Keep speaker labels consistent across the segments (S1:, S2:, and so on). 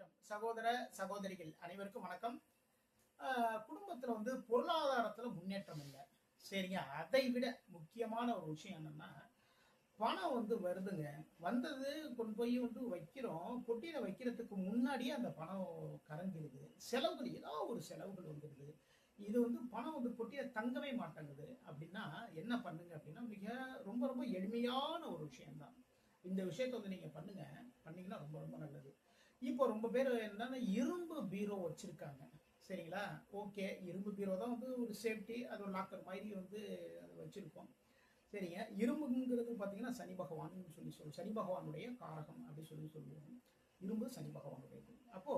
S1: ஜோதிடம் சகோதர சகோதரிகள் அனைவருக்கும் வணக்கம். குடும்பத்துல பொருளாதாரத்துல முன்னேற்றம் இல்லை, சரிங்க. அதை விட முக்கியமான ஒரு விஷயம் என்னன்னா, பணம் வருதுங்க. வந்தது கொண்டு போய் வைக்கிறோம். பொட்டியில வைக்கிறதுக்கு முன்னாடியே அந்த பணம் கரைஞ்சிருது. செலவுகள் ஏதோ ஒரு செலவுகள் வந்துடுது. இது பணம் பொட்டியில தங்கவே மாட்டேங்குது. அப்படின்னா என்ன பண்ணுங்க அப்படின்னா, மிக ரொம்ப ரொம்ப எளிமையான ஒரு விஷயம்தான். இந்த விஷயத்த நீங்க பண்ணுங்க. பண்ணீங்கன்னா ரொம்ப ரொம்ப நல்லது. இப்போ ரொம்ப பேர் என்னன்னா இரும்பு பீரோ வச்சிருக்காங்க, சரிங்களா? ஓகே, இரும்பு பீரோ தான் ஒரு சேஃப்டி, அது ஒரு லாக்கர் மாதிரி அது வச்சிருக்கோம், சரிங்க. இரும்புங்கிறது பார்த்தீங்கன்னா சனி பகவான் சொல்லி சனி பகவானுடைய காரகம் அப்படி சொல்லுவோம். இரும்பு சனி பகவானுடையது. அப்போ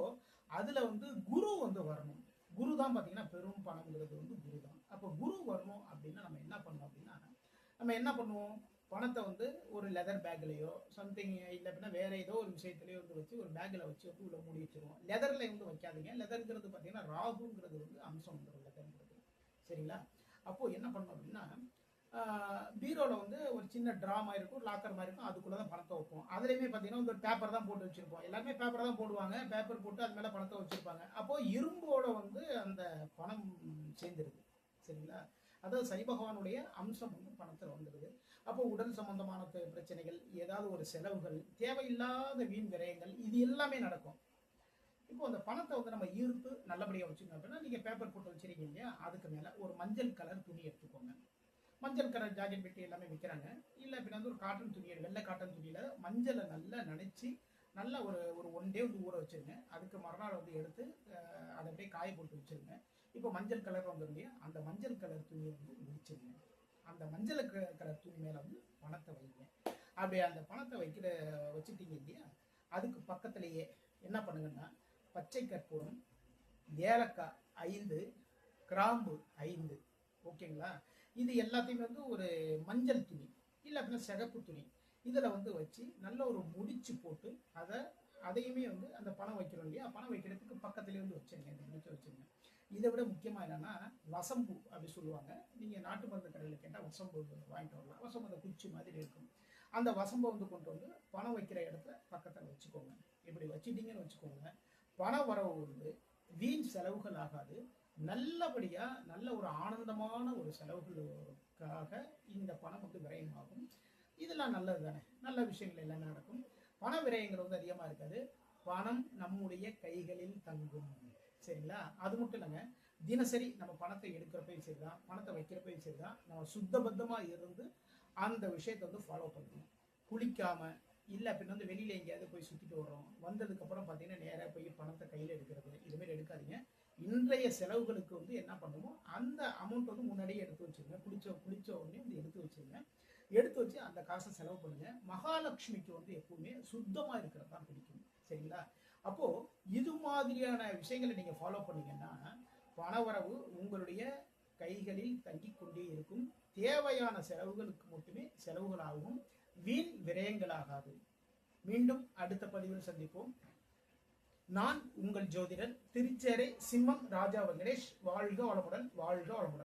S1: அதுல குரு வரணும். குரு தான் பார்த்தீங்கன்னா பெரும் பணம்ங்கிறது குரு தான். அப்போ குரு வரணும் அப்படின்னா நம்ம என்ன பண்ணோம் அப்படின்னா, நம்ம என்ன பண்ணுவோம், பணத்தை ஒரு லெதர் பேக்லேயோ சம்திங், இல்லை அப்படின்னா வேற ஏதோ ஒரு விஷயத்துலையோ வச்சு ஒரு பேக்கில் வச்சு உள்ள மூடி வச்சிருவோம். லெதரில் வைக்காதீங்க. லெதருங்கிறது பார்த்தீங்கன்னா ராகுங்கிறது அம்சம் வந்துடும் லெதருங்கிறது, சரிங்களா? அப்போ என்ன பண்ணோம் அப்படின்னா, பீரோவில் ஒரு சின்ன ட்ரா மாதிரி இருக்கும், ஒரு லாக்கர் மாதிரி இருக்கும். அதுக்குள்ளே தான் பணத்தை வைப்போம். அதுலேயுமே பார்த்தீங்கன்னா ஒரு பேப்பர் தான் போட்டு வச்சிருப்போம். எல்லாருமே பேப்பர் தான் போடுவாங்க. பேப்பர் போட்டு அது மேலே பணத்தை வச்சிருப்பாங்க. அப்போ இரும்போட அந்த பணம் சேர்ந்துருது, சரிங்களா? அதாவது சனி பகவானுடைய அம்சம் பணத்தில் வந்துடுது. அப்போ உடல் சம்பந்தமான பிரச்சனைகள், ஏதாவது ஒரு செலவுகள், தேவையில்லாத வீண் விரயங்கள், இது எல்லாமே நடக்கும். இப்போ அந்த பணத்தை நம்ம ஈர்த்து நல்லபடியாக வச்சுக்கணும் அப்படின்னா, நீங்கள் பேப்பர் போட்டு வச்சிருக்கீங்க இல்லையா, அதுக்கு மேலே ஒரு மஞ்சள் கலர் துணி எடுத்துக்கோங்க. மஞ்சள் கலர் ஜாக்கெட் பெட்டி எல்லாமே விற்கிறாங்க. இல்லை அப்படின்னா ஒரு காட்டன் துணி, வெள்ளை காட்டன் துணியில் மஞ்சளை நல்லா நனைச்சி நல்லா ஒரு ஒரு ஒன் டே ஊற வச்சுருங்க. அதுக்கு மறுநாள் எடுத்து அதை அப்படியே காய போட்டு வச்சுருங்க. இப்போ மஞ்சள் கலர் இல்லையா, அந்த மஞ்சள் கலர் துணியை விரிச்சிருங்க. அந்த மஞ்சள் கலர் துணி மேலே பணத்தை வைங்க. அப்படி அந்த பணத்தை வச்சுட்டீங்க இல்லையா, அதுக்கு பக்கத்திலேயே என்ன பண்ணுங்கன்னா, பச்சை கற்பூரம், ஏலக்காய் 5, கிராம்பு 5, ஓகேங்களா? இது எல்லாத்தையுமே ஒரு மஞ்சள் துணி இல்லை அப்படின்னா சிகப்பு துணி இதில் வச்சு நல்ல ஒரு முடிச்சு போட்டு அதையுமே அந்த பணம் வைக்கிறோம் இல்லையா, பணம் வைக்கிறதுக்கு பக்கத்துலேயே வச்சுருங்க. இந்த முடிச்சு வச்சுருங்க. இதை விட முக்கியமாக என்னென்னா வசம்பு அப்படி சொல்லுவாங்க. நீங்கள் நாட்டு மருந்து கடையில் கேட்டால் வசம்பு வாங்கிட்டு வரலாம். வசம்பு அந்த குச்சி மாதிரி இருக்கும். அந்த வசம்பை கொண்டு பணம் வைக்கிற இடத்துல பக்கத்தில் வச்சுக்கோங்க. இப்படி வச்சுட்டீங்கன்னு வச்சுக்கோங்க, பண வரவு வீண் செலவுகள் ஆகாது. நல்லபடியாக நல்ல ஒரு ஆனந்தமான ஒரு செலவுகளுக்காக இந்த பணம் விரயமாகும். இதெல்லாம் நல்லது தானே, நல்ல விஷயங்கள் எல்லாமே நடக்கும். பண விரயங்கிறது அதிகமாக இருக்காது. பணம் நம்முடைய கைகளில் தங்கும், சரிங்களா? அது மட்டும் இல்லைங்க, தினசரி நம்ம பணத்தை எடுக்கிறப்பையும் சரி தான், பணத்தை வைக்கிறப்பையும் சரி தான், நம்ம சுத்தபத்தமாக இருந்து அந்த விஷயத்தை ஃபாலோ பண்ணணும். குளிக்காமல் இல்லை அப்படின்னா வெளியில் எங்கேயாவது போய் சுற்றிட்டு வர்றோம், வந்ததுக்கப்புறம் பார்த்தீங்கன்னா நேராக போய் பணத்தை கையில் எடுக்கிறது, இதுமாரி எடுக்காதீங்க. இன்றைய செலவுகளுக்கு என்ன பண்ணுமோ அந்த அமௌண்ட் முன்னாடியே எடுத்து வச்சுருங்க. குளிச்ச உடனே எடுத்து வச்சுருங்க. எடுத்து வச்சு அந்த காசை செலவு பண்ணுங்க. மகாலட்சுமிக்கு எப்பவுமே சுத்தமாக இருக்கிறது தான் பிடிக்கும், சரிங்களா? அப்போ இது மாதிரியான விஷயங்களை நீங்க ஃபாலோ பண்ணீங்கன்னா பணவரவு உங்களுடைய கைகளில் தங்கி கொண்டே இருக்கும். தேவையான செலவுகளுக்கு மட்டுமே செலவுகளாகவும் வீண் விரயங்களாகாது. மீண்டும் அடுத்த பதிவில் சந்திப்போம். நான் உங்கள் ஜோதிடர் திருச்சேரை சிம்மம் ராஜா வெங்கடேஷ். வாழ்க வளமுடன், வாழ்க வளமுடன்.